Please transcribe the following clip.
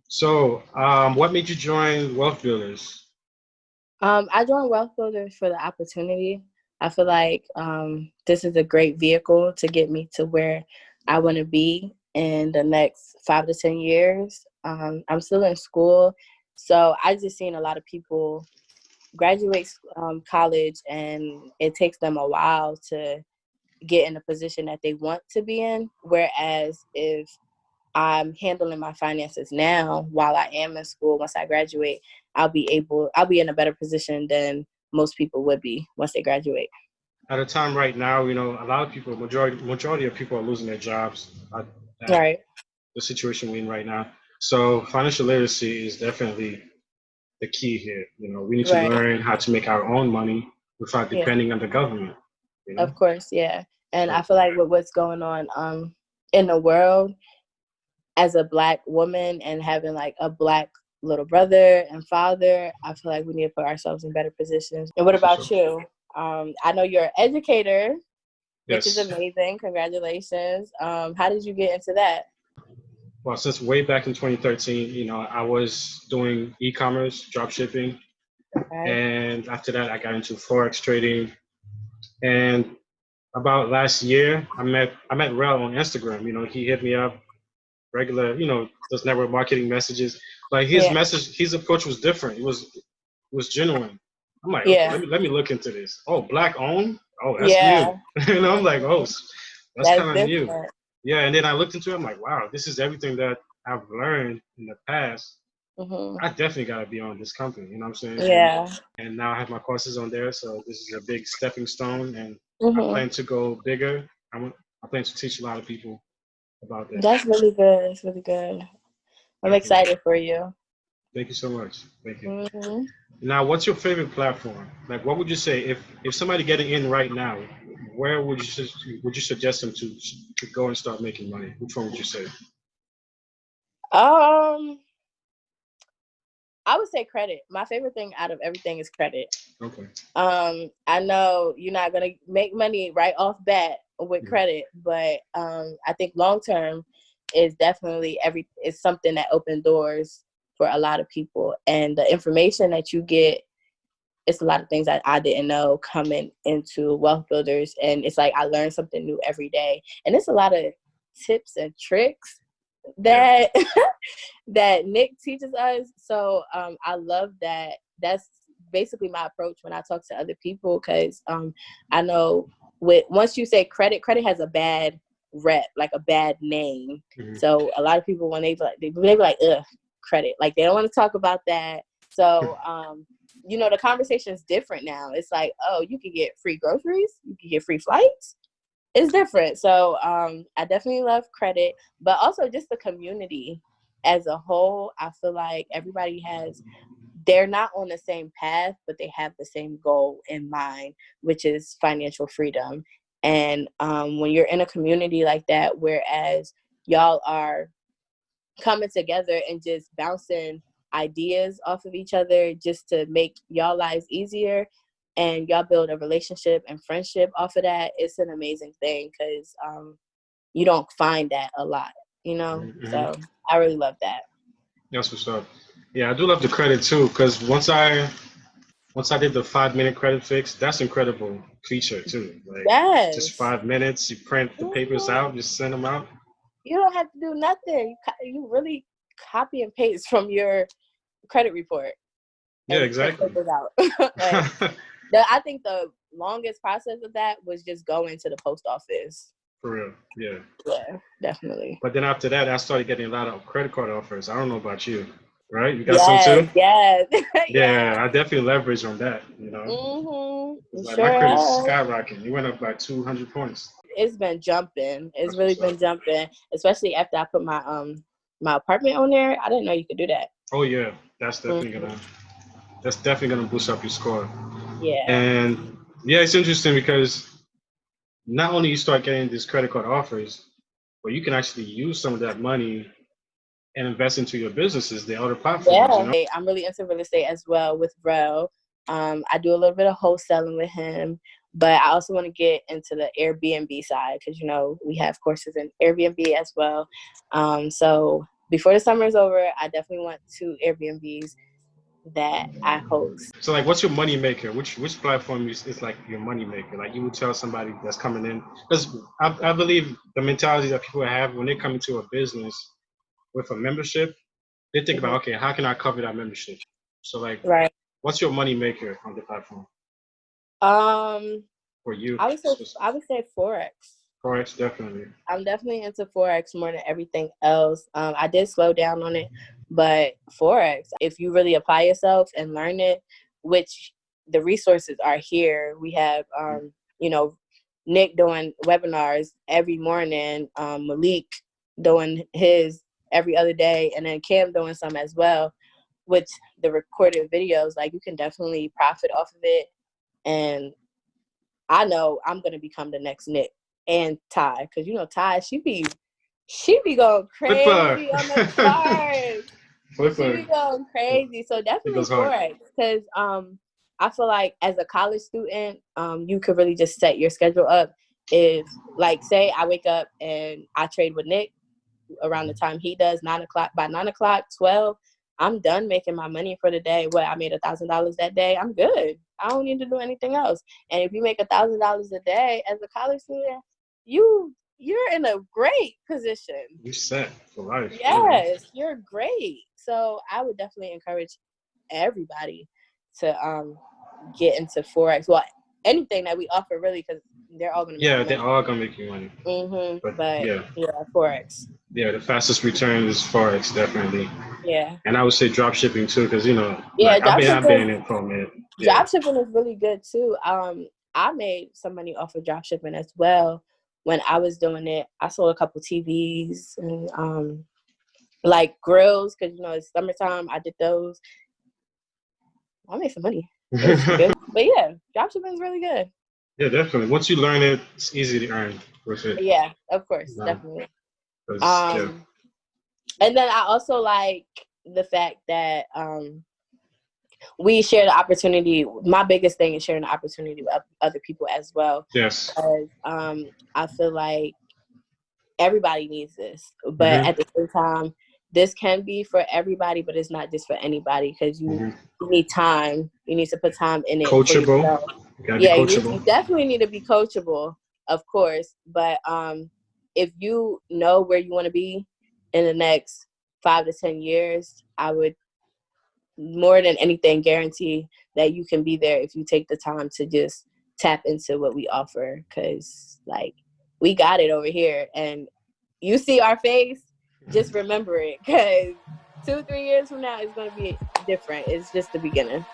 So, what made you join Wealth Builders? I joined Wealth Builders for the opportunity. I feel like this is a great vehicle to get me to where I want to be in the next 5 to 10 years. I'm still in school, so I just seen a lot of people graduate college, and it takes them a while to get in the position that they want to be in. Whereas if I'm handling my finances now while I am in school, once I graduate, I'll be in a better position than most people would be once they graduate. At a time right now, a lot of people, majority of people are losing their jobs at Right. the situation we're in right now. So, financial literacy is definitely the key here. We need to Right. learn how to make our own money without Yeah. depending on the government. You know, Of course. Yeah. And I so feel like with what's going on in the world, as a Black woman and having like a Black little brother and father, I feel like we need to put ourselves in better positions. And what for about sure. you? I know you're an educator, which is Yes. amazing. Congratulations. How did you get into that? Well, since way back in 2013, I was doing e-commerce, drop shipping, Okay. and after that, I got into Forex trading. And about last year, I met Rel on Instagram. He hit me up regular, those network marketing messages. Like Yeah. his approach was different. It was genuine. I'm like, okay, Yeah. let me look into this. Oh, Black owned. Oh, that's new. Yeah. I'm like, oh, that's That's kind of new. different. Yeah, and then I looked into it. I'm like, wow, this is everything that I've learned in the past. Hmm. I definitely got to be on this company. You know what I'm saying? Yeah. And now I have my courses on there, so this is a big stepping stone, and I Hmm. plan to go bigger. I plan to teach a lot of people about this. That's really good. It's really good. I'm Definitely. excited for you. Thank you so much. Thank you. Hmm. Now, what's your favorite platform? Like, what would you say if somebody getting in right now, where would you suggest them to go and start making money? Which one would you say? Um, I would say credit. My favorite thing out of everything is credit. Okay. I know you're not gonna make money right off bat with Mhm. credit, but I think long term is definitely is something that opens doors for a lot of people. And the information that you get, it's a lot of things that I didn't know coming into Wealth Builders, and it's like I learn something new every day. And it's a lot of tips and tricks Yeah. that that Nick teaches us. So I love that. That's basically my approach when I talk to other people, because I know once you say credit, credit has a bad rep, like a bad name. Mhm. So a lot of people, when they be like, ugh, credit, like they don't want to talk about that. So the conversation is different now. It's like, oh, you can get free groceries, you can get free flights. It's different. So I definitely love credit, but also just the community as a whole. I feel like they're not on the same path, but they have the same goal in mind, which is financial freedom. And when you're in a community like that, whereas y'all are coming together and just bouncing ideas off of each other just to make y'all lives easier, and y'all build a relationship and friendship off of that, it's an amazing thing, because you don't find that a lot. Mhm. So I really love that. That's what's up. Yeah, I do love the credit too, because once I did the 5 minute credit fix, that's incredible feature too. Like just Yes. 5 minutes, you print the papers Mhm. out, just send them out. You don't have to do nothing. You really copy and paste from your credit report Yeah, and print exactly. papers out. Like I think the longest process of that was just going to the post office. For real. Yeah. Yeah, definitely. But then after that, I started getting a lot of credit card offers. I don't know about you, right? You got some Yes, too? yes, Yeah, yeah. I definitely leverage on that. It's Mm-hmm. like my Sure credit has. skyrocketed. It went up by 200 points. It's been jumping. It's That's really what's up. been jumping, especially after I put my apartment on there. I didn't know you could do that. Oh yeah, that's definitely Hmm. gonna that's definitely gonna boost up your score. Yeah. And yeah, it's interesting because not only you start getting these credit card offers, but you can actually use some of that money and invest into your businesses, the other platforms, you Yeah. know? I'm really into real estate as well with Ro. I do a little bit of wholesaling with him, but I also want to get into the Airbnb side, because we have courses in Airbnb as well. So before the summer is over, I definitely want 2 Airbnbs that I host. So like, what's your money maker? Which platform is like your money maker? Like you would tell somebody that's coming in, because I believe the mentality that people have when they come into a business with a membership, they think about, okay, how can I cover that membership? So like, Right. what's your money maker on the platform for you? I would say Forex. Forex, definitely. I'm definitely into Forex more than everything else. I did slow down on it, but Forex, if you really apply yourself and learn it, which the resources are here. We have, you know, Nick doing webinars every morning, Malik doing his every other day, and then Cam doing some as well with the recorded videos. Like, you can definitely profit off of it. And I know I'm going to become the next Nick and Ty, because, you know, Ty, she be going crazy on the charts. She be going crazy. So definitely Forex, because I feel like as a college student, you could really just set your schedule up. If, like, say I wake up and I trade with Nick around the time he does, 9 o'clock, by 9 o'clock, 12, I'm done making my money for the day. Well, I made $1,000 that day. I'm good. I don't need to do anything else. And if you make $1,000 a day as a college student, you're in a great position. You're set for life. Yes, you're great. So I would definitely encourage everybody to get into Forex. Well, anything that we offer, really, because they're all going to make you money. They're all going to make you money. But Forex. Yeah, the fastest return is Forex, definitely. Yeah. And I would say drop shipping too, because, you know, yeah, I've been in it for a minute. Yeah. Drop shipping is really good too. I made some money off of drop shipping as well. When I was doing it, I sold a couple TVs and like grills, because, you know, it's summertime. I did those. I made some money. Good. But yeah, drop shipping is really good. Yeah, definitely. Once you learn it, it's easy to earn with it. Yeah, of course, definitely. And then I also like the fact that we share the opportunity. My biggest thing is sharing the opportunity with other people as well. Yes. Because I feel like everybody needs this, but at the same time, this can be for everybody, but it's not just for anybody, because you need time. You need to put time in it. Coachable. You definitely need to be coachable, of course. But if you know where you want to be in the next 5 to 10 years, I would more than anything guarantee that you can be there if you take the time to just tap into what we offer. Because, like, we got it over here, and you see our face, just remember it, because 2-3 years from now it's going to be different. It's just the beginning.